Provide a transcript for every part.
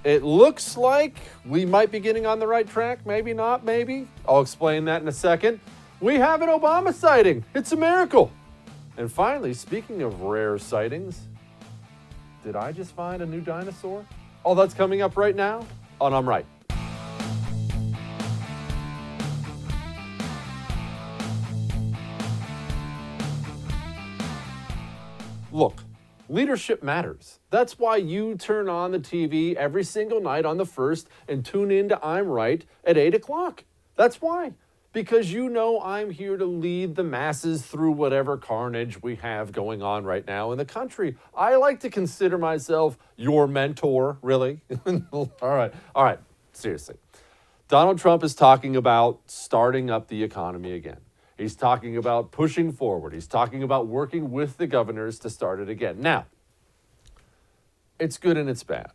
It looks like we might be getting on the right track. Maybe not, maybe. I'll explain that in a second. We have an Obama sighting. It's a miracle. And finally, speaking of rare sightings, did I just find a new dinosaur? All that's coming up right now on I'm Right. Look, leadership matters. That's why you turn on the TV every single night on the 1st and tune in to I'm Right at 8 o'clock. That's why. Because you know I'm here to lead the masses through whatever carnage we have going on right now in the country. I like to consider myself your mentor, really. All right, seriously. Donald Trump is talking about starting up the economy again. He's talking about pushing forward. He's talking about working with the governors to start it again. Now, it's good and it's bad.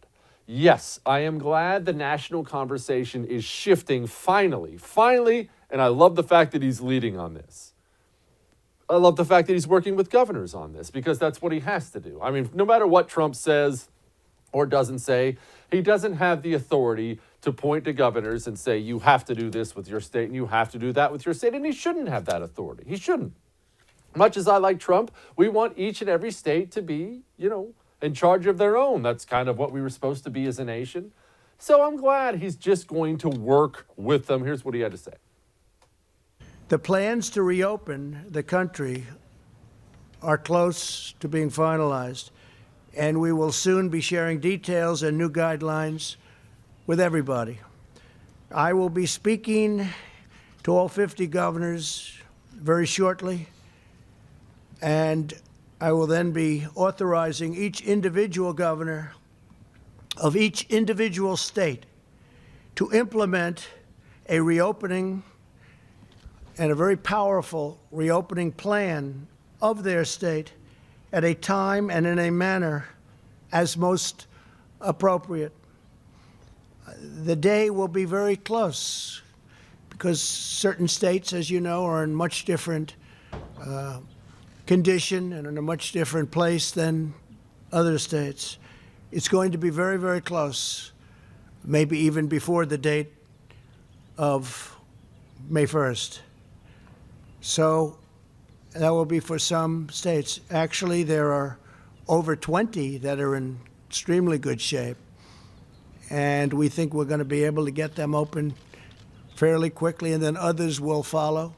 Yes, I am glad the national conversation is shifting finally, and I love the fact that he's leading on this. I love the fact that he's working with governors on this because that's what he has to do. I mean, no matter what Trump says or doesn't say, he doesn't have the authority to point to governors and say, you have to do this with your state and you have to do that with your state. And he shouldn't have that authority. He shouldn't. Much as I like Trump, we want each and every state to be, in charge of their own. That's kind of what we were supposed to be as a nation. So I'm glad he's just going to work with them. Here's what he had to say. The plans to reopen the country are close to being finalized, and we will soon be sharing details and new guidelines with everybody. I will be speaking to all 50 governors very shortly, and I will then be authorizing each individual governor of each individual state to implement a reopening and a very powerful reopening plan of their state at a time and in a manner as most appropriate. The day will be very close because certain states, as you know, are in much different condition and in a much different place than other states. It's going to be very, very close, maybe even before the date of May 1st. So that will be for some states. Actually, there are over 20 that are in extremely good shape. And we think we're going to be able to get them open fairly quickly, and then others will follow.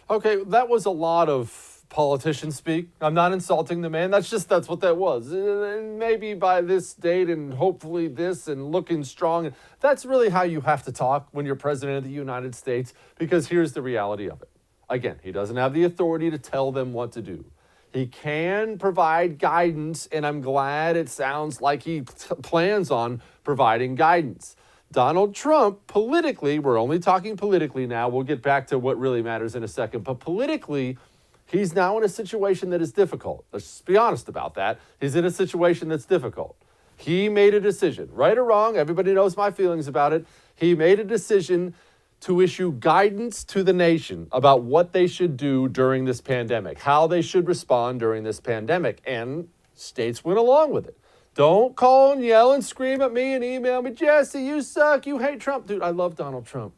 Okay, that was a lot of politician speak. I'm not insulting the man. That's what that was. Maybe by this date and hopefully this and looking strong. That's really how you have to talk when you're president of the United States, because here's the reality of it. Again, he doesn't have the authority to tell them what to do. He can provide guidance, and I'm glad it sounds like he plans on providing guidance. Donald Trump, politically, we're only talking politically now. We'll get back to what really matters in a second. But politically, he's now in a situation that is difficult. Let's just be honest about that. He's in a situation that's difficult. He made a decision, right or wrong. Everybody knows my feelings about it. He made a decision to issue guidance to the nation about what they should do during this pandemic, how they should respond during this pandemic. And states went along with it. Don't call and yell and scream at me and email me, Jesse, you suck, you hate Trump. Dude, I love Donald Trump.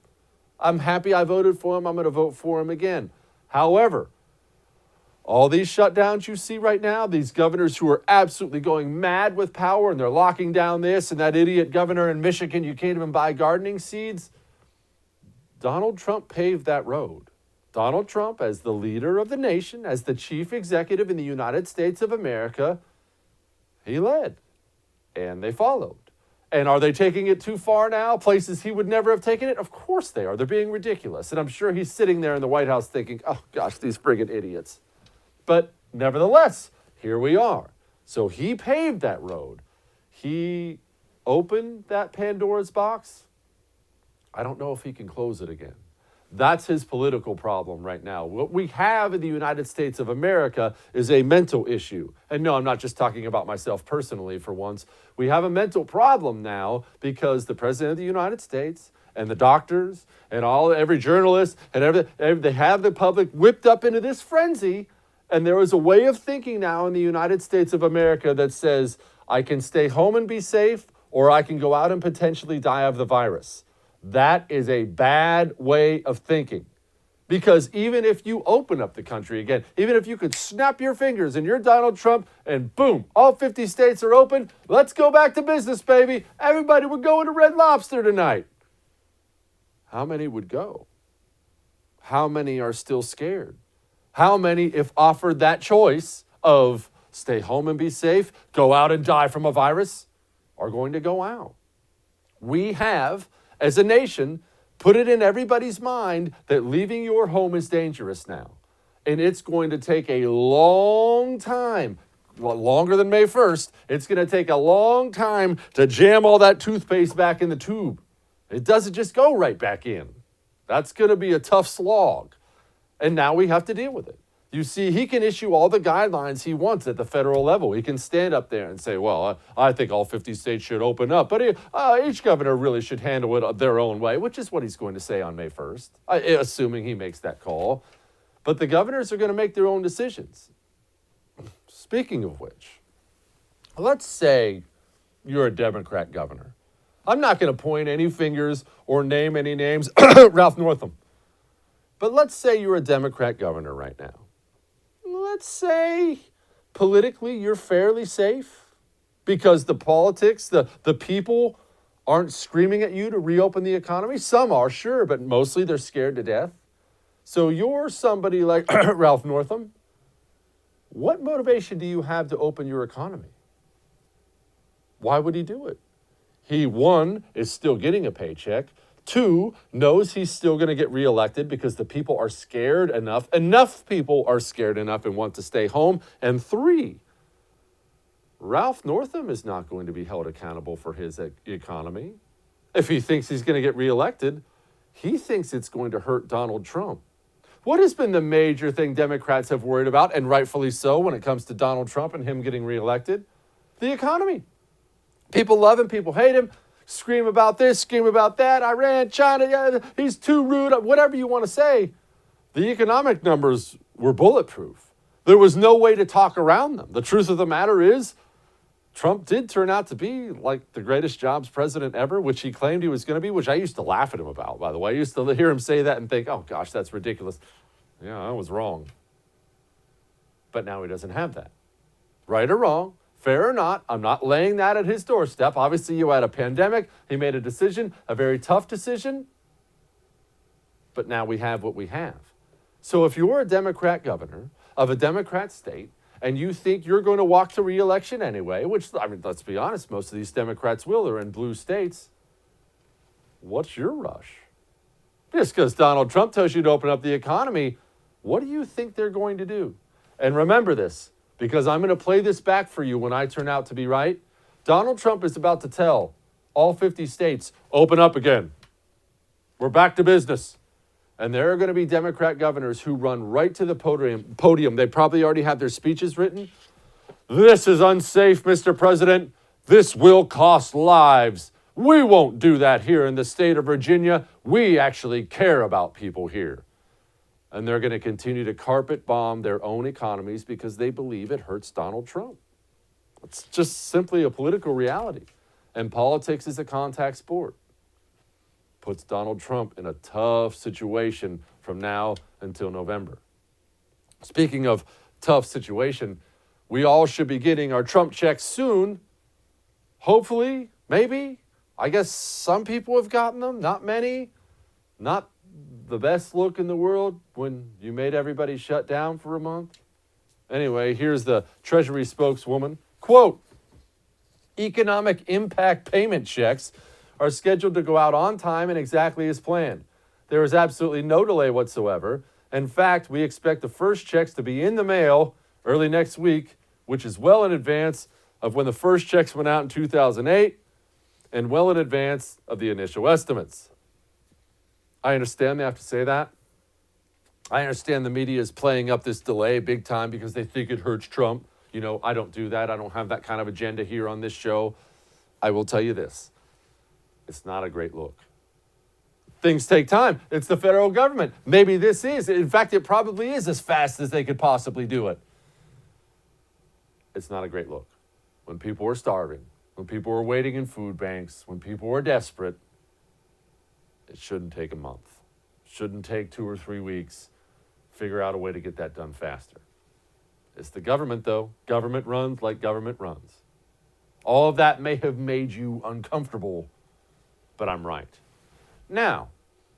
I'm happy I voted for him. I'm going to vote for him again. However, all these shutdowns you see right now, these governors who are absolutely going mad with power and they're locking down this and that idiot governor in Michigan, you can't even buy gardening seeds. Donald Trump paved that road. Donald Trump, as the leader of the nation, as the chief executive in the United States of America, he led, and they followed. And are they taking it too far now? Places he would never have taken it? Of course they are. They're being ridiculous. And I'm sure he's sitting there in the White House thinking, oh gosh, these friggin' idiots. But nevertheless, here we are. So he paved that road. He opened that Pandora's box. I don't know if he can close it again. That's his political problem right now. What we have in the United States of America is a mental issue. And no, I'm not just talking about myself personally for once. We have a mental problem now because the President of the United States and the doctors and every journalist and they have the public whipped up into this frenzy And there is a way of thinking now in the United States of America that says, I can stay home and be safe, or I can go out and potentially die of the virus. That is a bad way of thinking. Because even if you open up the country again, even if you could snap your fingers and you're Donald Trump and boom, all 50 states are open, let's go back to business, baby. Everybody, we're going to Red Lobster tonight. How many would go? How many are still scared? How many, if offered that choice of stay home and be safe, go out and die from a virus, are going to go out? We have, as a nation, put it in everybody's mind that leaving your home is dangerous now. And it's going to take a long time, longer than May 1st, it's going to take a long time to jam all that toothpaste back in the tube. It doesn't just go right back in. That's going to be a tough slog. And now we have to deal with it. You see, he can issue all the guidelines he wants at the federal level. He can stand up there and say, well, I think all 50 states should open up, but each governor really should handle it their own way, which is what he's going to say on May 1st, assuming he makes that call. But the governors are going to make their own decisions. Speaking of which, let's say you're a Democrat governor. I'm not going to point any fingers or name any names, Ralph Northam. But let's say you're a Democrat governor right now. Let's say politically you're fairly safe because the politics, the people aren't screaming at you to reopen the economy. Some are, sure, but mostly they're scared to death. So you're somebody like Ralph Northam. What motivation do you have to open your economy? Why would he do it? He, one, is still getting a paycheck. Two, knows he's still going to get reelected because the people are scared enough. Enough people are scared enough and want to stay home. And three, Ralph Northam is not going to be held accountable for his economy. If he thinks he's going to get reelected, he thinks it's going to hurt Donald Trump. What has been the major thing Democrats have worried about, and rightfully so, when it comes to Donald Trump and him getting reelected? The economy. People love him, people hate him. Scream about this, scream about that. Iran, China, yeah, he's too rude, whatever you want to say. The economic numbers were bulletproof. There was no way to talk around them. The truth of the matter is, Trump did turn out to be like the greatest jobs president ever, which he claimed he was going to be, which I used to laugh at him about, by the way. I used to hear him say that and think, oh gosh, that's ridiculous. Yeah, I was wrong. But now he doesn't have that. Right or wrong, fair or not, I'm not laying that at his doorstep. Obviously, you had a pandemic. He made a decision, a very tough decision. But now we have what we have. So if you're a Democrat governor of a Democrat state and you think you're going to walk to re-election anyway, which, I mean, let's be honest, most of these Democrats will. They're in blue states. What's your rush? Just because Donald Trump tells you to open up the economy, what do you think they're going to do? And remember this, because I'm going to play this back for you when I turn out to be right. Donald Trump is about to tell all 50 states, open up again. We're back to business. And there are going to be Democrat governors who run right to the podium. They probably already have their speeches written. This is unsafe, Mr. President. This will cost lives. We won't do that here in the state of Virginia. We actually care about people here. And they're going to continue to carpet bomb their own economies because they believe it hurts Donald Trump. It's just simply a political reality. And politics is a contact sport. Puts Donald Trump in a tough situation from now until November. Speaking of tough situation, we all should be getting our Trump checks soon. Hopefully, maybe. I guess some people have gotten them, not many. Not the best look in the world when you made everybody shut down for a month. Anyway, here's the Treasury spokeswoman. Quote, economic impact payment checks are scheduled to go out on time and exactly as planned. There is absolutely no delay whatsoever. In fact, we expect the first checks to be in the mail early next week, which is well in advance of when the first checks went out in 2008 and well in advance of the initial estimates. I understand they have to say that. I understand the media is playing up this delay big time because they think it hurts Trump. You know, I don't do that. I don't have that kind of agenda here on this show. I will tell you this. It's not a great look. Things take time. It's the federal government. Maybe this is. In fact, it probably is as fast as they could possibly do it. It's not a great look. When people are starving, when people are waiting in food banks, when people are desperate, it shouldn't take a month. It shouldn't take 2 or 3 weeks. Figure out a way to get that done faster. It's the government, though. Government runs like government runs. All of that may have made you uncomfortable, but I'm right. Now,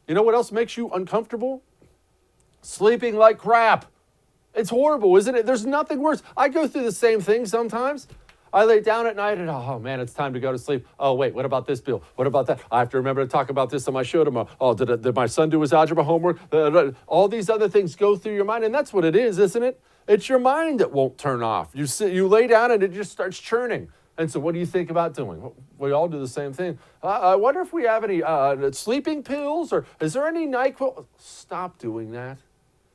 you know what else makes you uncomfortable? Sleeping like crap. It's horrible, isn't it? There's nothing worse. I go through the same thing sometimes. I lay down at night and, oh man, it's time to go to sleep. Oh wait, what about this bill? What about that? I have to remember to talk about this on my show tomorrow. Oh, did my son do his algebra homework? All these other things go through your mind, and that's what it is, isn't it? It's your mind that won't turn off. You lay down and it just starts churning. And so what do you think about doing? We all do the same thing. I wonder if we have any sleeping pills, or is there any NyQuil? Stop doing that.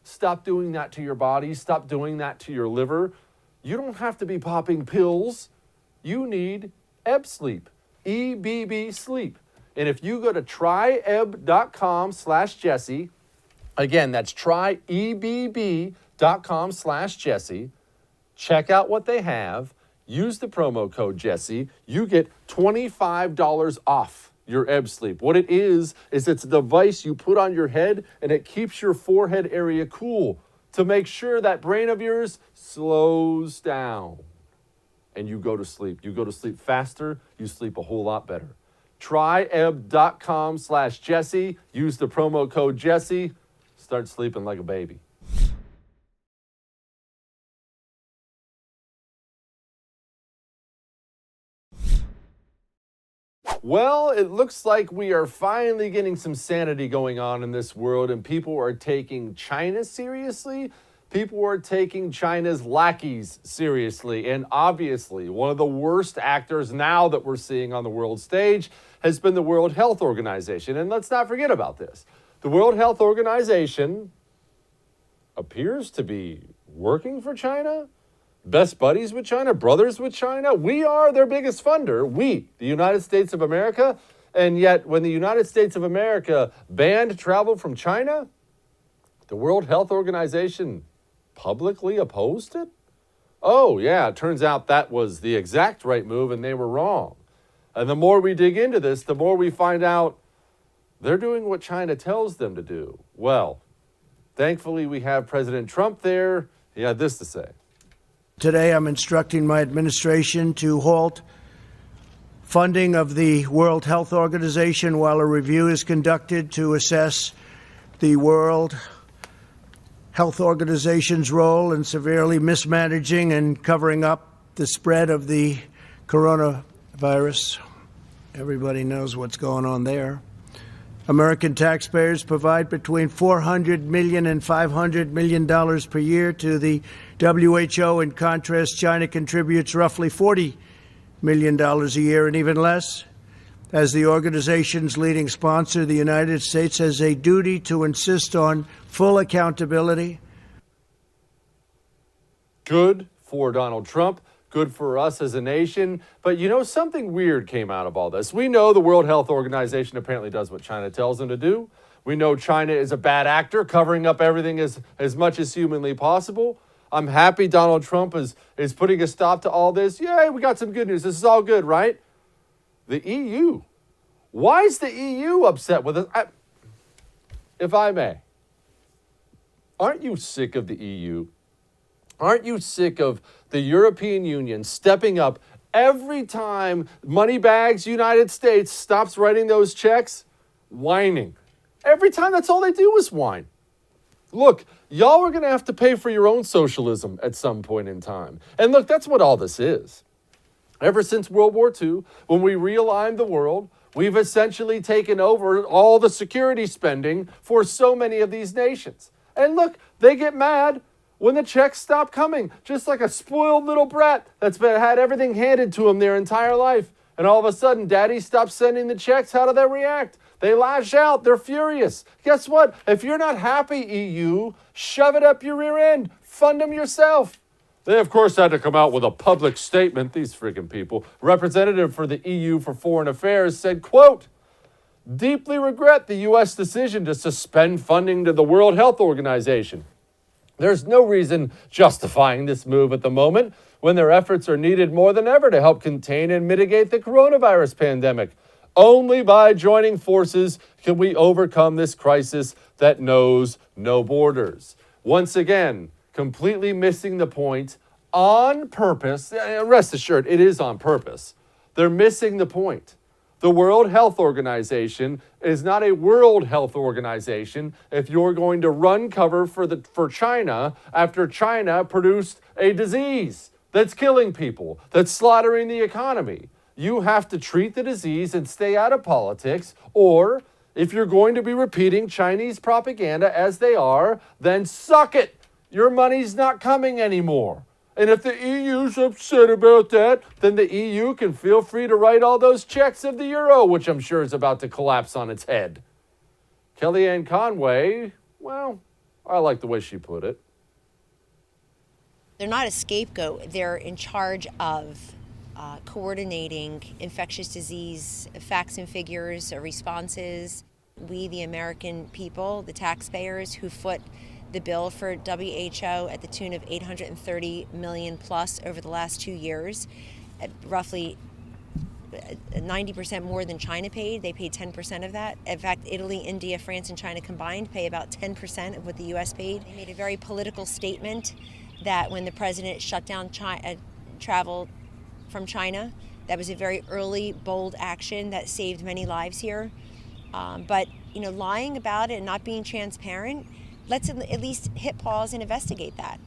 Stop doing that to your body. Stop doing that to your liver. You don't have to be popping pills. You need Ebb Sleep, EBB Sleep. And if you go to tryebb.com/Jesse, again, that's tryebb.com/Jesse, check out what they have. Use the promo code Jesse. You get $25 off your Ebb Sleep. What it is it's a device you put on your head, and it keeps your forehead area cool to make sure that brain of yours slows down. And you go to sleep. You go to sleep faster. You sleep a whole lot better. Tryebb.com/Jesse. Use the promo code Jesse. Start sleeping like a baby. Well, it looks like we are finally getting some sanity going on in this world, and people are taking China seriously. People are taking China's lackeys seriously. And obviously, one of the worst actors now that we're seeing on the world stage has been the World Health Organization. And let's not forget about this. The World Health Organization appears to be working for China, best buddies with China, brothers with China. We are their biggest funder, we, the United States of America. And yet, when the United States of America banned travel from China, the World Health Organization publicly opposed it? Oh, yeah, it turns out that was the exact right move and they were wrong. And the more we dig into this, the more we find out they're doing what China tells them to do. Well, thankfully, we have President Trump there. He had this to say. Today, I'm instructing my administration to halt funding of the World Health Organization while a review is conducted to assess the World Health Organization's role in severely mismanaging and covering up the spread of the coronavirus. Everybody knows what's going on there. American taxpayers provide between $400 million and $500 million per year to the WHO. In contrast, China contributes roughly $40 million a year, and even less. As the organization's leading sponsor, the United States has a duty to insist on full accountability. Good for Donald Trump. Good for us as a nation. But you know, something weird came out of all this. We know the World Health Organization apparently does what China tells them to do. We know China is a bad actor, covering up everything as much as humanly possible. I'm happy Donald Trump is putting a stop to all this. Yay, we got some good news. This is all good, right? The EU. Why is the EU upset with us? If I may, aren't you sick of the EU? Aren't you sick of the European Union stepping up every time Moneybags United States stops writing those checks? Whining. Every time, that's all they do is whine. Look, y'all are going to have to pay for your own socialism at some point in time. And look, that's what all this is. Ever since World War II, when we realigned the world, we've essentially taken over all the security spending for so many of these nations. And look, they get mad when the checks stop coming, just like a spoiled little brat that's had everything handed to them their entire life. And all of a sudden, daddy stops sending the checks. How do they react? They lash out. They're furious. Guess what? If you're not happy, EU, shove it up your rear end. Fund them yourself. They, of course, had to come out with a public statement. These friggin' people. Representative for the EU for Foreign Affairs said, quote, deeply regret the U.S. decision to suspend funding to the World Health Organization. There's no reason justifying this move at the moment when their efforts are needed more than ever to help contain and mitigate the coronavirus pandemic. Only by joining forces can we overcome this crisis that knows no borders. Once again, completely missing the point on purpose. Rest assured, it is on purpose. They're missing the point. The World Health Organization is not a World Health Organization if you're going to run cover for China after China produced a disease that's killing people, that's slaughtering the economy. You have to treat the disease and stay out of politics, or if you're going to be repeating Chinese propaganda as they are, then suck it. Your money's not coming anymore. And if the EU's upset about that, then the EU can feel free to write all those checks of the euro, which I'm sure is about to collapse on its head. Kellyanne Conway, well, I like the way she put it. They're not a scapegoat. They're in charge of coordinating infectious disease facts and figures, responses. We, the American people, the taxpayers who foot the bill for WHO at the tune of $830 million plus over the last 2 years, roughly 90% more than China paid. They paid 10% of that. In fact, Italy, India, France, and China combined pay about 10% of what the U.S. paid. They made a very political statement that when the president shut down travel from China, that was a very early, bold action that saved many lives here. But lying about it and not being transparent, let's at least hit pause and investigate that.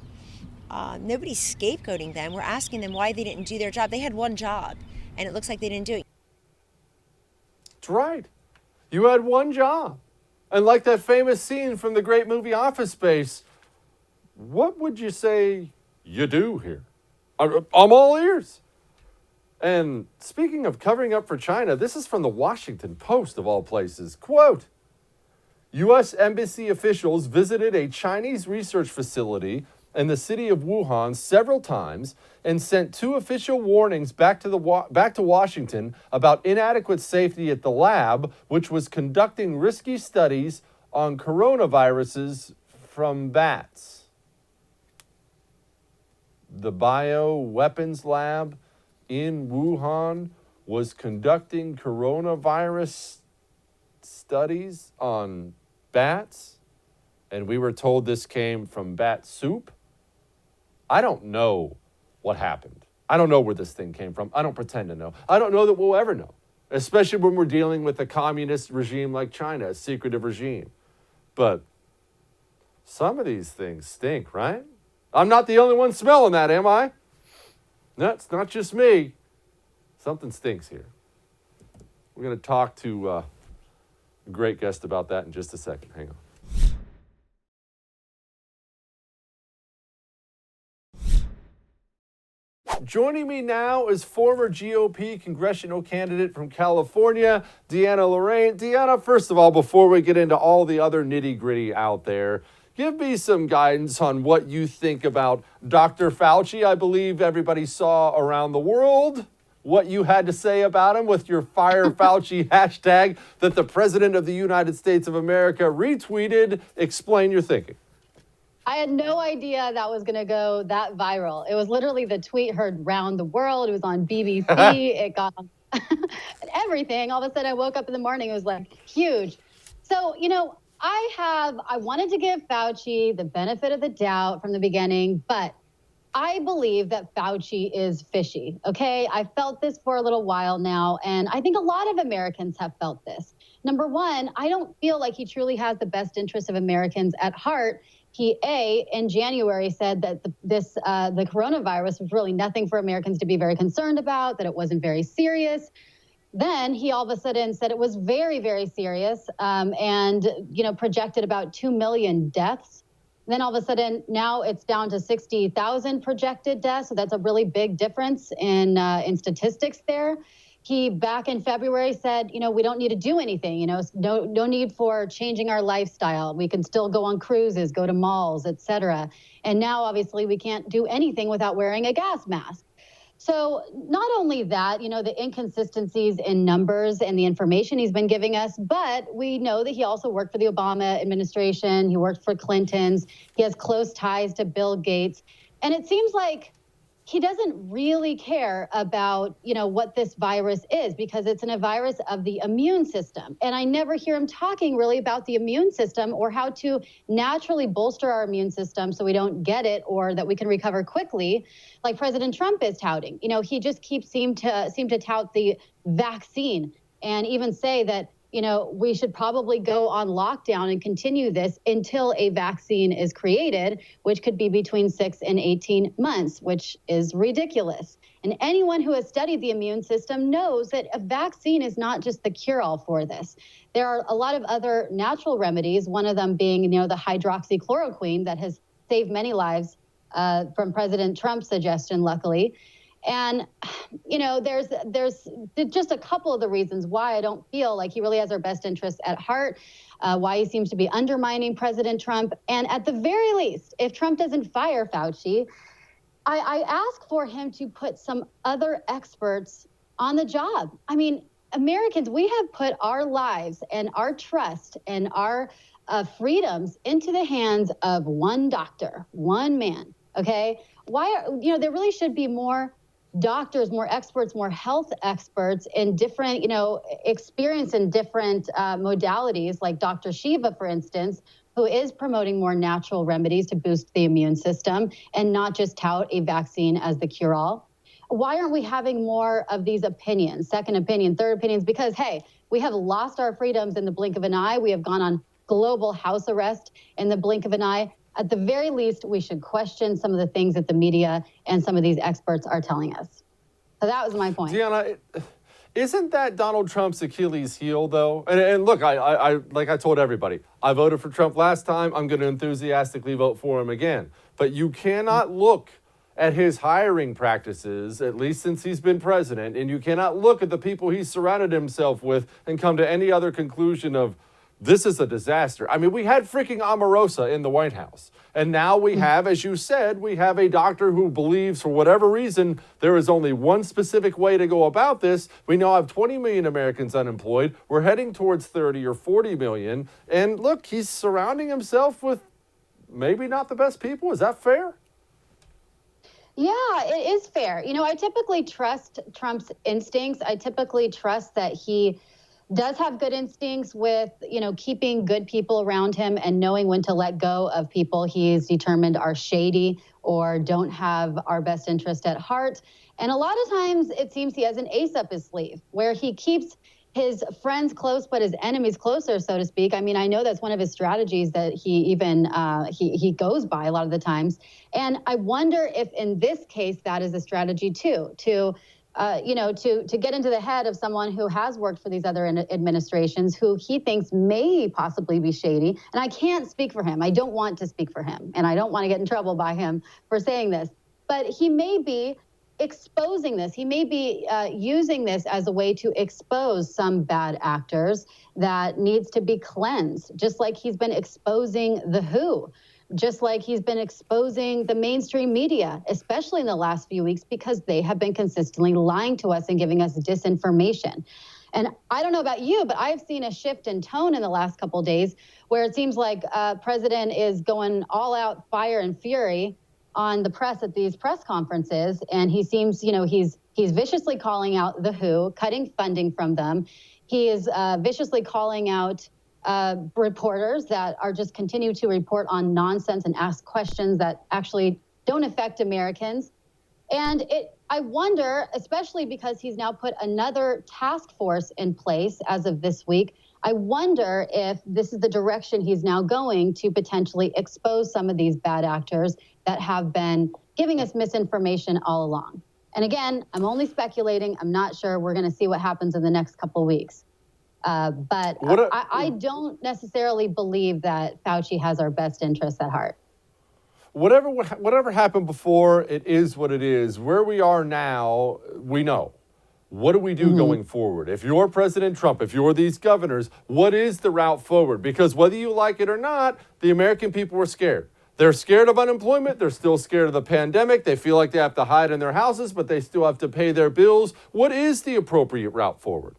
Nobody's scapegoating them. We're asking them why they didn't do their job. They had one job, and it looks like they didn't do it. That's right. You had one job. And like that famous scene from the great movie Office Space, what would you say you do here? I'm all ears. And speaking of covering up for China, this is from the Washington Post, of all places. Quote, U.S. Embassy officials visited a Chinese research facility in the city of Wuhan several times and sent 2 official warnings back to Washington about inadequate safety at the lab, which was conducting risky studies on coronaviruses from bats. The bioweapons lab in Wuhan was conducting coronavirus studies on bats, and we were told this came from bat soup. I don't know what happened. I don't know where this thing came from. I don't pretend to know. I don't know that we'll ever know, especially when we're dealing with a communist regime like China, a secretive regime. But some of these things stink, right? I'm not the only one smelling that, am I? No, it's not just me. Something stinks here. We're going to talk to a great guest about that in just a second. Hang on. Joining me now is former GOP congressional candidate from California, Deanna Lorraine. Deanna, first of all, before we get into all the other nitty-gritty out there, give me some guidance on what you think about Dr. Fauci. I believe everybody saw around the world what you had to say about him with your Fire Fauci hashtag that the President of the United States of America retweeted. Explain your thinking. I had no idea that was going to go that viral. It was literally the tweet heard round the world. It was on BBC. It got everything. All of a sudden I woke up in the morning. It was like huge. So, I wanted to give Fauci the benefit of the doubt from the beginning, but I believe that Fauci is fishy, okay? I felt this for a little while now, and I think a lot of Americans have felt this. Number one, I don't feel like he truly has the best interests of Americans at heart. He, in January said that the coronavirus was really nothing for Americans to be very concerned about, that it wasn't very serious. Then he all of a sudden said it was very, very serious and projected about 2 million deaths. Then all of a sudden, now it's down to 60,000 projected deaths. So that's a really big difference in statistics there. He, back in February, said, we don't need to do anything, no need for changing our lifestyle. We can still go on cruises, go to malls, et cetera. And now, obviously, we can't do anything without wearing a gas mask. So not only that, the inconsistencies in numbers and the information he's been giving us, but we know that he also worked for the Obama administration. He worked for Clinton's. He has close ties to Bill Gates. And it seems like he doesn't really care about, what this virus is, because it's a virus of the immune system. And I never hear him talking really about the immune system or how to naturally bolster our immune system so we don't get it or that we can recover quickly, like President Trump is touting. He just seem to tout the vaccine and even say that, we should probably go on lockdown and continue this until a vaccine is created, which could be between 6 and 18 months, which is ridiculous. And anyone who has studied the immune system knows that a vaccine is not just the cure-all for this. There are a lot of other natural remedies, one of them being, the hydroxychloroquine that has saved many lives from President Trump's suggestion, luckily. And, there's just a couple of the reasons why I don't feel like he really has our best interests at heart, why he seems to be undermining President Trump. And at the very least, if Trump doesn't fire Fauci, I ask for him to put some other experts on the job. I mean, Americans, we have put our lives and our trust and our freedoms into the hands of one doctor, one man, okay? There really should be more doctors, more experts, more health experts in different, experience in different modalities, like Dr. Shiva, for instance, who is promoting more natural remedies to boost the immune system and not just tout a vaccine as the cure-all. Why aren't we having more of these opinions, second opinion, third opinions? Because, hey, we have lost our freedoms in the blink of an eye. We have gone on global house arrest in the blink of an eye. At the very least, we should question some of the things that the media and some of these experts are telling us. So that was my point. Deanna, isn't that Donald Trump's Achilles heel, though? And look, I like I told everybody, I voted for Trump last time. I'm going to enthusiastically vote for him again. But you cannot look at his hiring practices, at least since he's been president, and you cannot look at the people he's surrounded himself with and come to any other conclusion of, this is a disaster. I mean, we had freaking Omarosa in the White House. And now we have, as you said, we have a doctor who believes, for whatever reason, there is only one specific way to go about this. We now have 20 million Americans unemployed. We're heading towards 30 or 40 million. And look, he's surrounding himself with maybe not the best people. Is that fair? Yeah, it is fair. I typically trust Trump's instincts. I typically trust that he does have good instincts with, keeping good people around him and knowing when to let go of people he's determined are shady or don't have our best interest at heart. And a lot of times it seems he has an ace up his sleeve where he keeps his friends close, but his enemies closer, so to speak. I mean, I know that's one of his strategies that he even he goes by a lot of the times. And I wonder if in this case, that is a strategy too, to get into the head of someone who has worked for these other administrations who he thinks may possibly be shady. And I can't speak for him. I don't want to speak for him. And I don't want to get in trouble by him for saying this. But he may be exposing this. He may be using this as a way to expose some bad actors that needs to be cleansed, just like he's been exposing the WHO. Just like he's been exposing the mainstream media, especially in the last few weeks, because they have been consistently lying to us and giving us disinformation. And I don't know about you, but I've seen a shift in tone in the last couple of days where it seems like President is going all out fire and fury on the press at these press conferences. And he seems, he's viciously calling out the WHO, cutting funding from them. He is viciously calling out reporters that are just continue to report on nonsense and ask questions that actually don't affect Americans. And I wonder, especially because he's now put another task force in place as of this week, I wonder if this is the direction he's now going to potentially expose some of these bad actors that have been giving us misinformation all along. And again, I'm only speculating. I'm not sure. We're going to see what happens in the next couple of weeks. But I don't necessarily believe that Fauci has our best interests at heart. Whatever happened before, it is what it is. Where we are now, we know. What do we do going forward? If you're President Trump, if you're these governors, what is the route forward? Because whether you like it or not, the American people are scared. They're scared of unemployment. They're still scared of the pandemic. They feel like they have to hide in their houses, but they still have to pay their bills. What is the appropriate route forward?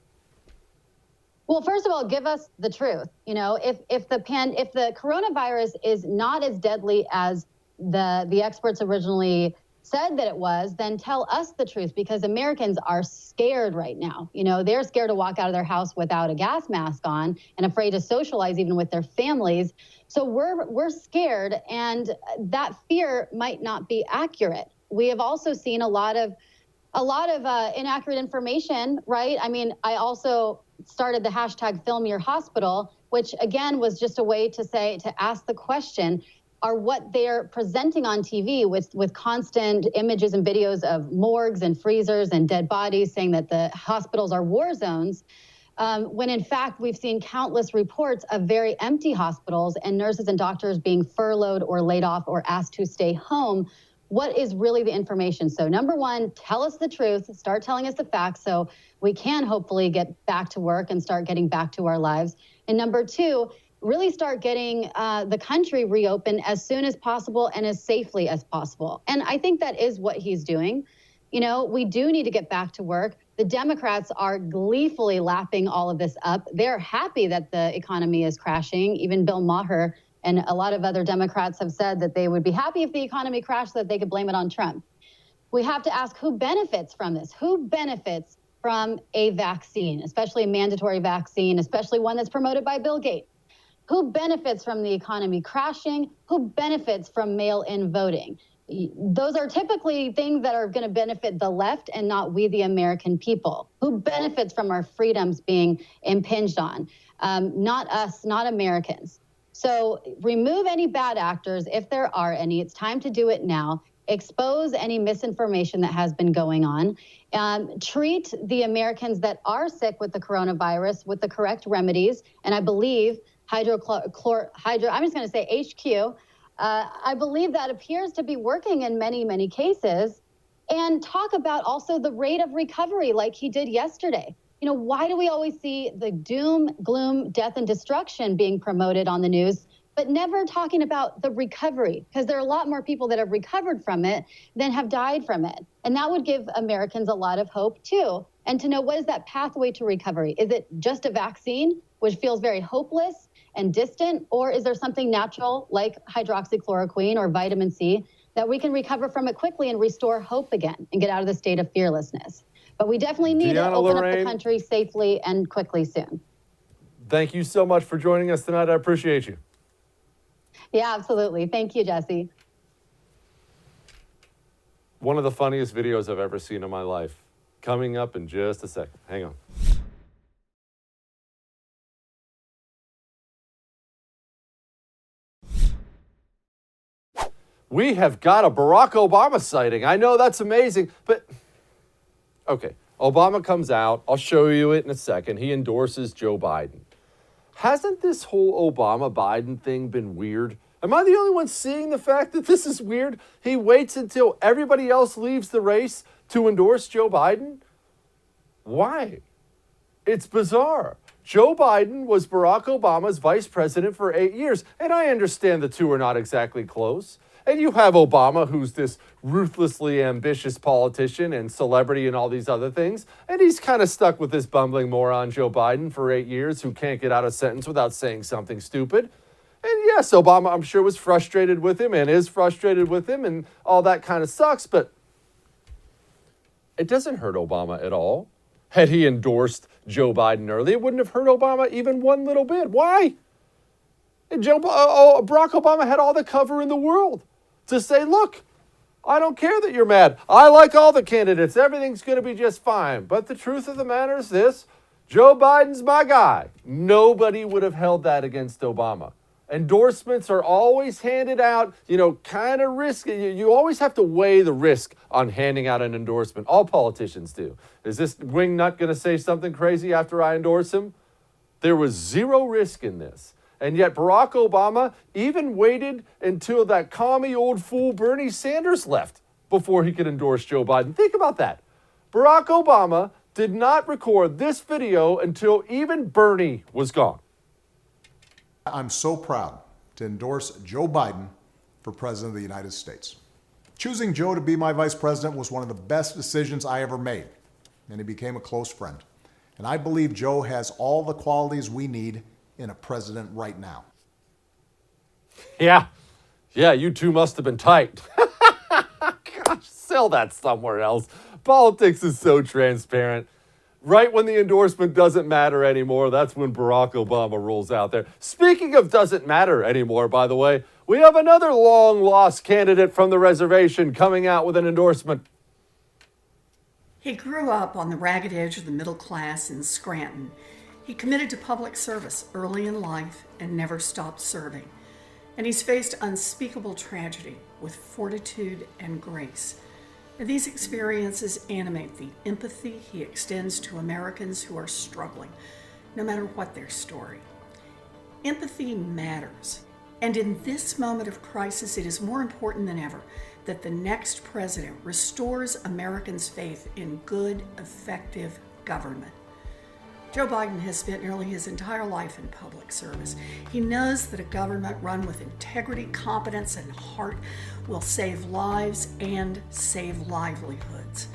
Well, first of all, give us the truth. You know, if the coronavirus is not as deadly as the experts originally said that it was, then tell us the truth, because Americans are scared right now. You know, they're scared to walk out of their house without a gas mask on and afraid to socialize even with their families. So we're scared, and that fear might not be accurate. We have also seen a lot of inaccurate information, right? I mean, I also started the hashtag Film Your Hospital, which again was just a way to ask the question, are what they're presenting on TV with constant images and videos of morgues and freezers and dead bodies saying that the hospitals are war zones, when in fact we've seen countless reports of very empty hospitals and nurses and doctors being furloughed or laid off or asked to stay home. What is really the information? So number one, tell us the truth, start telling us the facts so we can hopefully get back to work and start getting back to our lives. And number two, really start getting the country reopened as soon as possible and as safely as possible. And I think that is what he's doing. You know, we do need to get back to work. The Democrats are gleefully lapping all of this up. They're happy that the economy is crashing. Even Bill Maher and a lot of other Democrats have said that they would be happy if the economy crashed so that they could blame it on Trump. We have to ask, who benefits from this? Who benefits from a vaccine, especially a mandatory vaccine, especially one that's promoted by Bill Gates? Who benefits from the economy crashing? Who benefits from mail-in voting? Those are typically things that are going to benefit the left and not we, the American people. Who benefits from our freedoms being impinged on? Not us, not Americans. So remove any bad actors, if there are any. It's time to do it now. Expose any misinformation that has been going on. Treat the Americans that are sick with the coronavirus with the correct remedies. And I believe I'm just going to say HQ. I believe that appears to be working in many, many cases. And talk about also the rate of recovery like he did yesterday. You know, why do we always see the doom, gloom, death, and destruction being promoted on the news, but never talking about the recovery? Because there are a lot more people that have recovered from it than have died from it. And that would give Americans a lot of hope, too. And to know, what is that pathway to recovery? Is it just a vaccine, which feels very hopeless and distant? Or is there something natural like hydroxychloroquine or vitamin C that we can recover from it quickly and restore hope again and get out of the state of fearlessness? But we definitely need to open up the country safely and quickly soon. Thank you so much for joining us tonight. I appreciate you. Yeah, absolutely. Thank you, Jesse. One of the funniest videos I've ever seen in my life. Coming up in just a second. Hang on. We have got a Barack Obama sighting. I know that's amazing, but okay. Obama comes out. I'll show you it in a second. He endorses Joe Biden. Hasn't this whole Obama-Biden thing been weird? Am I the only one seeing the fact that this is weird? He waits until everybody else leaves the race to endorse Joe Biden? Why? It's bizarre. Joe Biden was Barack Obama's vice president for 8 years, and I understand the two are not exactly close. And you have Obama, who's this ruthlessly ambitious politician and celebrity and all these other things. And he's kind of stuck with this bumbling moron, Joe Biden, for 8 years, who can't get out a sentence without saying something stupid. And yes, Obama, I'm sure, was frustrated with him and is frustrated with him, and all that kind of sucks. But it doesn't hurt Obama at all. Had he endorsed Joe Biden early, it wouldn't have hurt Obama even one little bit. Why? And Barack Obama had all the cover in the world to say, look, I don't care that you're mad. I like all the candidates. Everything's going to be just fine. But the truth of the matter is this: Joe Biden's my guy. Nobody would have held that against Obama. Endorsements are always handed out, kind of risky. You always have to weigh the risk on handing out an endorsement. All politicians do. Is this wingnut going to say something crazy after I endorse him? There was zero risk in this. And yet Barack Obama even waited until that commie old fool Bernie Sanders left before he could endorse Joe Biden. Think about that. Barack Obama did not record this video until even Bernie was gone. I'm so proud to endorse Joe Biden for President of the United States. Choosing Joe to be my vice president was one of the best decisions I ever made, and he became a close friend. And I believe Joe has all the qualities we need in a president right now. Yeah, you two must have been tight. Gosh, sell that somewhere else. Politics is so transparent. Right when the endorsement doesn't matter anymore, that's when Barack Obama rolls out there. Speaking of doesn't matter anymore, by the way, we have another long-lost candidate from the reservation coming out with an endorsement. He grew up on the ragged edge of the middle class in Scranton. He committed to public service early in life and never stopped serving. And he's faced unspeakable tragedy with fortitude and grace. And these experiences animate the empathy he extends to Americans who are struggling, no matter what their story. Empathy matters. And in this moment of crisis, it is more important than ever that the next president restores Americans' faith in good, effective government. Joe Biden has spent nearly his entire life in public service. He knows that a government run with integrity, competence, and heart will save lives and save livelihoods.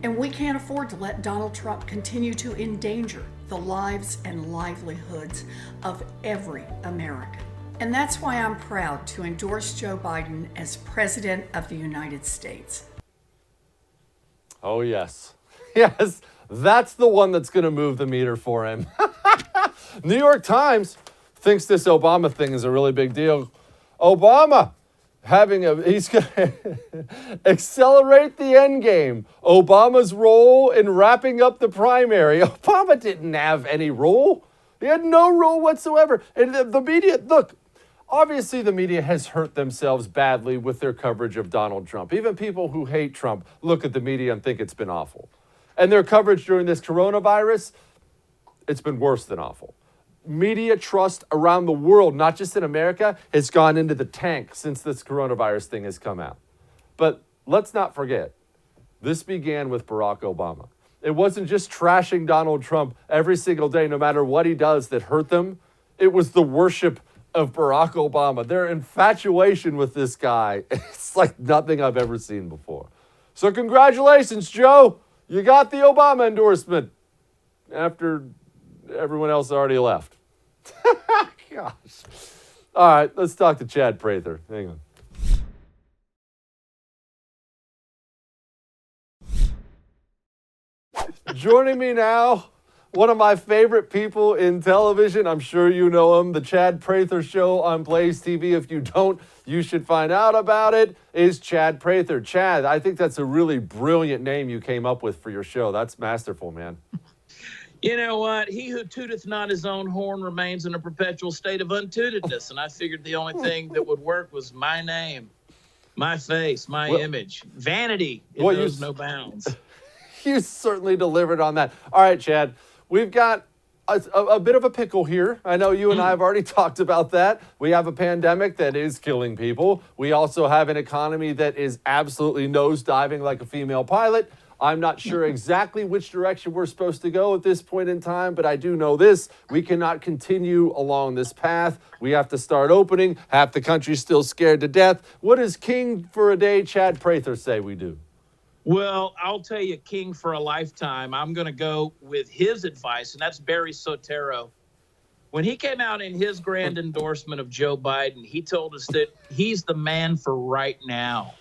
And we can't afford to let Donald Trump continue to endanger the lives and livelihoods of every American. And that's why I'm proud to endorse Joe Biden as President of the United States. Oh, yes. Yes, that's the one that's going to move the meter for him. New York Times thinks this Obama thing is a really big deal. Obama he's going to accelerate the end game. Obama's role in wrapping up the primary. Obama didn't have any role. He had no role whatsoever. And the media, look, obviously the media has hurt themselves badly with their coverage of Donald Trump. Even people who hate Trump look at the media and think it's been awful. And their coverage during this coronavirus, it's been worse than awful. Media trust around the world, not just in America, has gone into the tank since this coronavirus thing has come out. But let's not forget, this began with Barack Obama. It wasn't just trashing Donald Trump every single day, no matter what he does, that hurt them. It was the worship of Barack Obama. Their infatuation with this guy, it's like nothing I've ever seen before. So congratulations, Joe. You got the Obama endorsement after everyone else already left. Gosh. All right, let's talk to Chad Prather. Hang on. Joining me now, one of my favorite people in television. I'm sure you know him. The Chad Prather Show on Blaze TV. If you don't, you should find out about it. Is Chad Prather. Chad, I think that's a really brilliant name you came up with for your show. That's masterful, man. You know what? He who tooteth not his own horn remains in a perpetual state of untootedness. And I figured the only thing that would work was my name, my face, my image. Vanity knows no bounds. You certainly delivered on that. All right, Chad, we've got a bit of a pickle here. I know you and I have already talked about that. We have a pandemic that is killing people. We also have an economy that is absolutely nosediving like a female pilot. I'm not sure exactly which direction we're supposed to go at this point in time, but I do know this. We cannot continue along this path. We have to start opening. Half the country's still scared to death. What does King for a Day Chad Prather say we do? Well, I'll tell you, King for a lifetime. I'm going to go with his advice, and that's Barry Soetoro. When he came out in his grand endorsement of Joe Biden, he told us that he's the man for right now,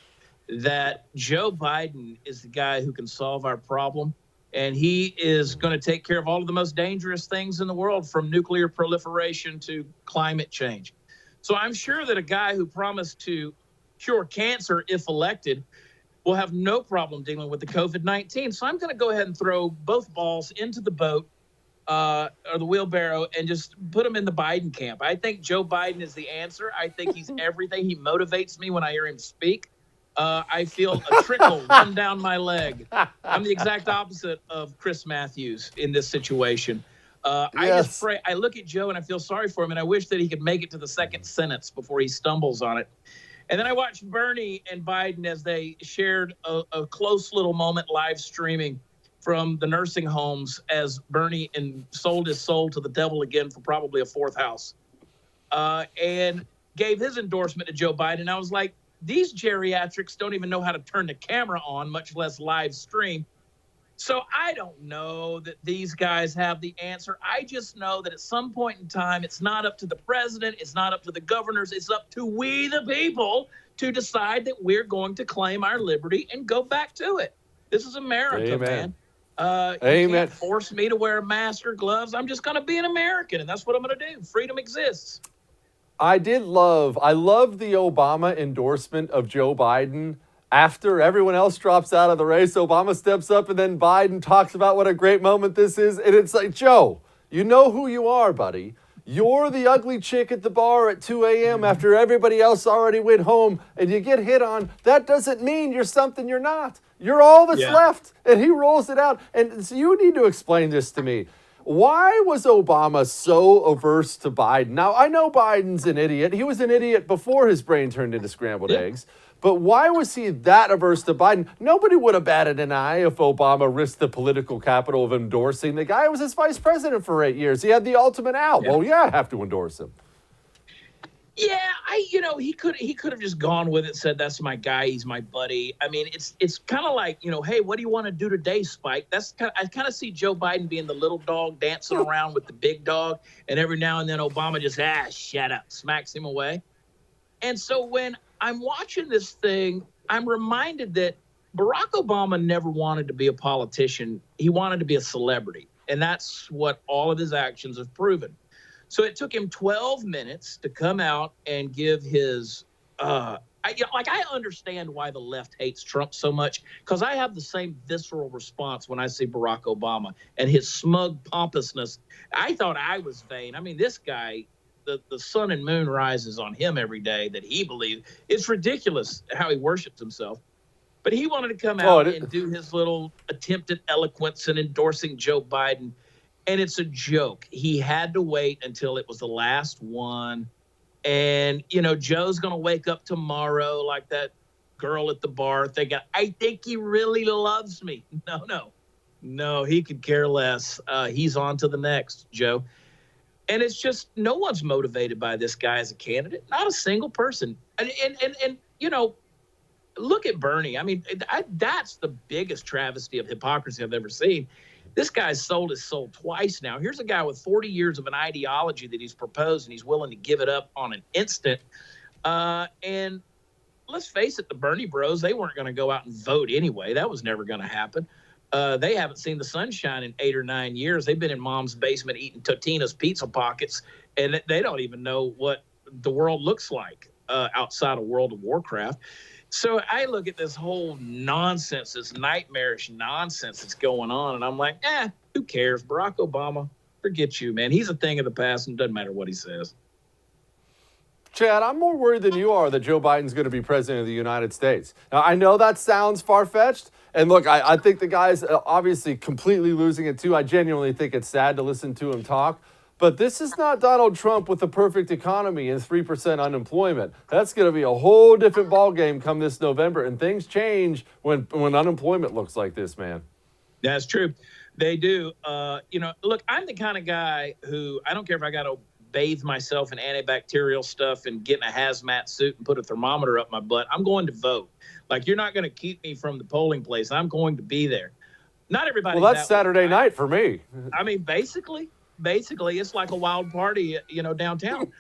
that Joe Biden is the guy who can solve our problem, and he is going to take care of all of the most dangerous things in the world, from nuclear proliferation to climate change. So I'm sure that a guy who promised to cure cancer if elected will have no problem dealing with the COVID-19. So I'm going to go ahead and throw both balls into the boat or the wheelbarrow and just put them in the Biden camp. I think Joe Biden is the answer. I think he's everything. He motivates me when I hear him speak. I feel a trickle run down my leg. I'm the exact opposite of Chris Matthews in this situation. I just pray. I look at Joe and I feel sorry for him, and I wish that he could make it to the second sentence before he stumbles on it. And then I watched Bernie and Biden as they shared a close little moment live streaming from the nursing homes as Bernie sold his soul to the devil again for probably a fourth house. And gave his endorsement to Joe Biden. I was like, these geriatrics don't even know how to turn the camera on, much less live stream. So I don't know that these guys have the answer. I just know that at some point in time, it's not up to the president, it's not up to the governors, it's up to we the people to decide that we're going to claim our liberty and go back to it. This is America, Amen. man. You Amen. can't force me to wear a mask or gloves. I'm just going to be an American, and that's what I'm going to do. Freedom exists. I loved the Obama endorsement of Joe Biden. After everyone else drops out of the race, Obama steps up and then Biden talks about what a great moment this is. And it's like, Joe, you know who you are, buddy. You're the ugly chick at the bar at 2 a.m. after everybody else already went home and you get hit on. That doesn't mean you're something you're not. You're all that's left. And he rolls it out. And so you need to explain this to me. Why was Obama so averse to Biden? Now, I know Biden's an idiot. He was an idiot before his brain turned into scrambled eggs. But why was he that averse to Biden? Nobody would have batted an eye if Obama risked the political capital of endorsing the guy who was his vice president for 8 years. He had the ultimate out. Well, I have to endorse him. Yeah, he could have just gone with it and said, that's my guy, he's my buddy. I mean, it's kind of like, hey, what do you want to do today, Spike? I kind of see Joe Biden being the little dog dancing around with the big dog, and every now and then Obama just, shut up, smacks him away. And so when I'm watching this thing, I'm reminded that Barack Obama never wanted to be a politician. He wanted to be a celebrity. And that's what all of his actions have proven. So it took him 12 minutes to come out and give his, I understand why the left hates Trump so much, because I have the same visceral response when I see Barack Obama and his smug pompousness. I thought I was vain. I mean, this guy, the sun and moon rises on him every day that he believes. It's ridiculous how he worships himself. But he wanted to come out and do his little attempt at eloquence and endorsing Joe Biden. And it's a joke. He had to wait until it was the last one. And, Joe's going to wake up tomorrow like that girl at the bar thinking, I think he really loves me. No, he could care less. He's on to the next, Joe. And it's just no one's motivated by this guy as a candidate. Not a single person. And look at Bernie. I mean, that's the biggest travesty of hypocrisy I've ever seen. This guy's sold his soul twice now. Here's a guy with 40 years of an ideology that he's proposed, and he's willing to give it up on an instant. And let's face it, the Bernie bros, they weren't going to go out and vote anyway. That was never going to happen. They haven't seen the sunshine in 8 or 9 years. They've been in mom's basement eating Totino's pizza pockets, and they don't even know what the world looks like outside of World of Warcraft. So I look at this whole nonsense, this nightmarish nonsense that's going on, and I'm like, who cares? Barack Obama, forget you, man. He's a thing of the past, and it doesn't matter what he says. Chad, I'm more worried than you are that Joe Biden's going to be president of the United States. Now, I know that sounds far-fetched, and look, I think the guy's obviously completely losing it too. I genuinely think it's sad to listen to him talk. But this is not Donald Trump with a perfect economy and 3% unemployment. That's going to be a whole different ballgame come this November, and things change when unemployment looks like this, man. That's true. They do. Look, I'm the kind of guy who I don't care if I got to bathe myself in antibacterial stuff and get in a hazmat suit and put a thermometer up my butt. I'm going to vote. Like, you're not going to keep me from the polling place. I'm going to be there. Not everybody. Well, that's Saturday night for me. I mean, basically, it's like a wild party, downtown.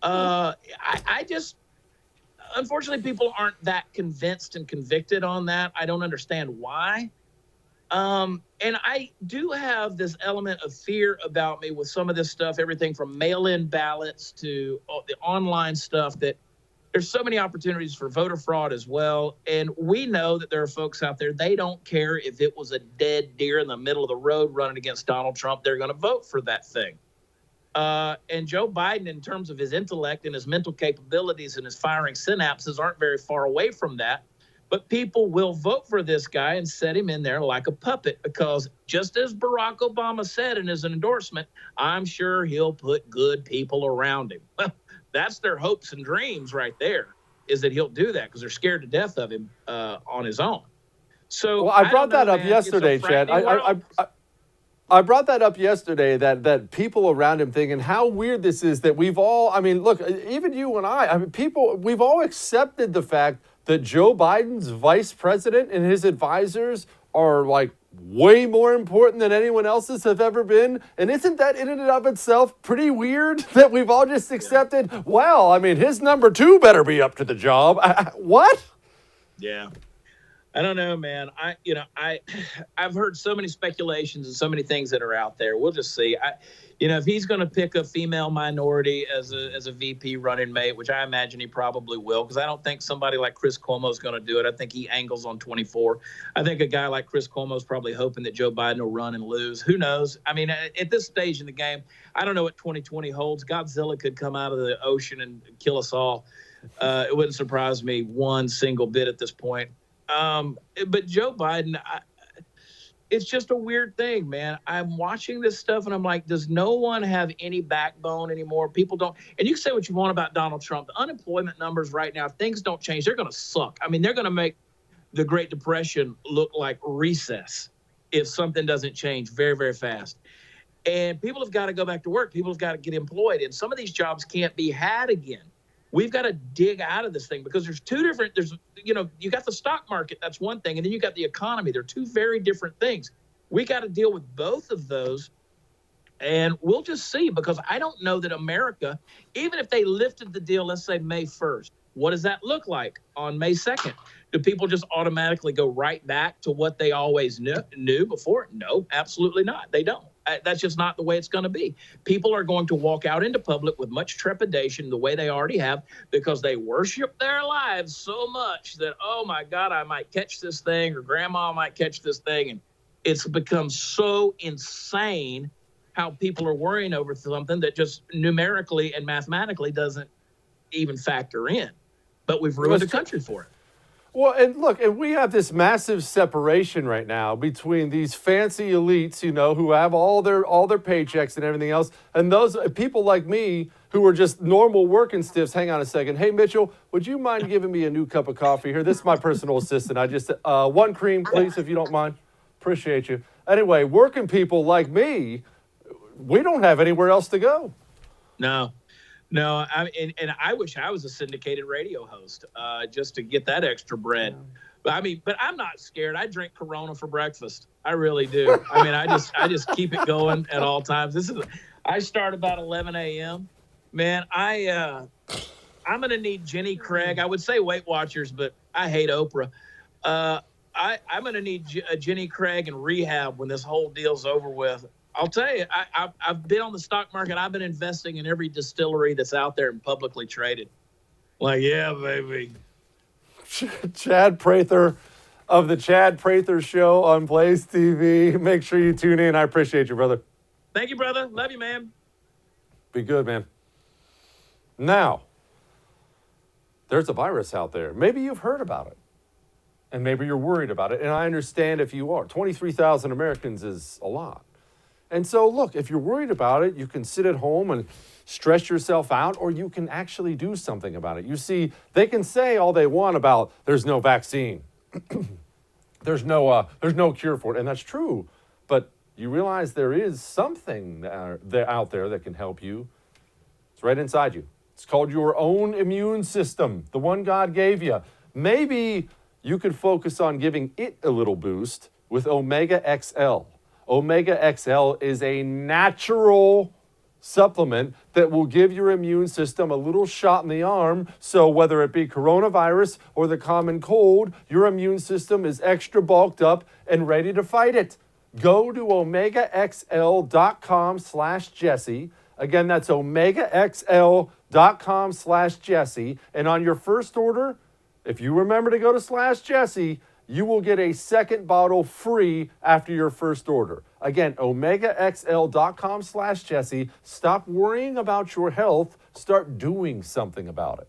I just, unfortunately, people aren't that convinced and convicted on that. I don't understand why. And I do have this element of fear about me with some of this stuff, everything from mail-in ballots to the online stuff, that there's so many opportunities for voter fraud as well. And we know that there are folks out there, they don't care if it was a dead deer in the middle of the road running against Donald Trump. They're going to vote for that thing. And Joe Biden, in terms of his intellect and his mental capabilities and his firing synapses, aren't very far away from that. But people will vote for this guy and set him in there like a puppet, because just as Barack Obama said in his endorsement, I'm sure he'll put good people around him. Well, that's their hopes and dreams right there, is that he'll do that, because they're scared to death of him on his own. So I brought that up yesterday, Chad. I brought that up yesterday, that people around him thinking how weird this is that we've all, I mean, look, even you and I mean, we've all accepted the fact that Joe Biden's vice president and his advisors are like way more important than anyone else's have ever been. And isn't that in and of itself pretty weird that we've all just accepted, well, I mean, his number two better be up to the job. What? Yeah. I don't know, man. I've heard so many speculations and so many things that are out there. We'll just see. If he's going to pick a female minority as a VP running mate, which I imagine he probably will, because I don't think somebody like Chris Cuomo is going to do it. I think he angles on 24. I think a guy like Chris Cuomo is probably hoping that Joe Biden will run and lose. Who knows? I mean, at this stage in the game, I don't know what 2020 holds. Godzilla could come out of the ocean and kill us all. It wouldn't surprise me one single bit at this point. But Joe Biden, it's just a weird thing, man. I'm watching this stuff and I'm like, does no one have any backbone anymore? People don't. And you can say what you want about Donald Trump. The unemployment numbers right now, if things don't change, they're going to suck. I mean, they're going to make the Great Depression look like recess if something doesn't change very, very fast. And people have got to go back to work. People have got to get employed. And some of these jobs can't be had again. We've got to dig out of this thing because you got the stock market, that's one thing, and then you got the economy. They're two very different things. We got to deal with both of those, and we'll just see, because I don't know that America, even if they lifted the deal, let's say May 1st, what does that look like on May 2nd? Do people just automatically go right back to what they always knew before? No, absolutely not. They don't. That's just not the way it's going to be. People are going to walk out into public with much trepidation, the way they already have, because they worship their lives so much that, oh my God, I might catch this thing, or grandma might catch this thing. And it's become so insane how people are worrying over something that just numerically and mathematically doesn't even factor in. But we've ruined the country for it. Well, and look, and we have this massive separation right now between these fancy elites, who have all their paychecks and everything else, and those people like me who are just normal working stiffs. Hang on a second. Hey, Mitchell, would you mind giving me a new cup of coffee here? This is my personal assistant. I just, one cream, please, if you don't mind. Appreciate you. Anyway, working people like me, we don't have anywhere else to go. No, and I wish I was a syndicated radio host just to get that extra bread. Yeah. But I'm not scared. I drink Corona for breakfast. I really do. I mean, I just keep it going at all times. I start about 11 a.m. Man, I'm going to need Jenny Craig. I would say Weight Watchers, but I hate Oprah. I'm going to need Jenny Craig in rehab when this whole deal's over with. I'll tell you, I've been on the stock market. I've been investing in every distillery that's out there and publicly traded. Like, yeah, baby. Chad Prather of the Chad Prather Show on Blaze TV. Make sure you tune in. I appreciate you, brother. Thank you, brother. Love you, man. Be good, man. Now, there's a virus out there. Maybe you've heard about it. And maybe you're worried about it. And I understand if you are. 23,000 Americans is a lot. And so, look, if you're worried about it, you can sit at home and stress yourself out, or you can actually do something about it. You see, they can say all they want about there's no vaccine. there's no cure for it, and that's true. But you realize there is something out there that can help you. It's right inside you. It's called your own immune system, the one God gave you. Maybe you could focus on giving it a little boost with Omega XL. Omega XL is a natural supplement that will give your immune system a little shot in the arm. So whether it be coronavirus or the common cold, your immune system is extra bulked up and ready to fight it. Go to omegaxl.com/Jesse. Again, that's omegaxl.com/Jesse. And on your first order, if you remember to go to /Jesse, you will get a second bottle free after your first order. Again, omegaxl.com/Jesse. Stop worrying about your health. Start doing something about it.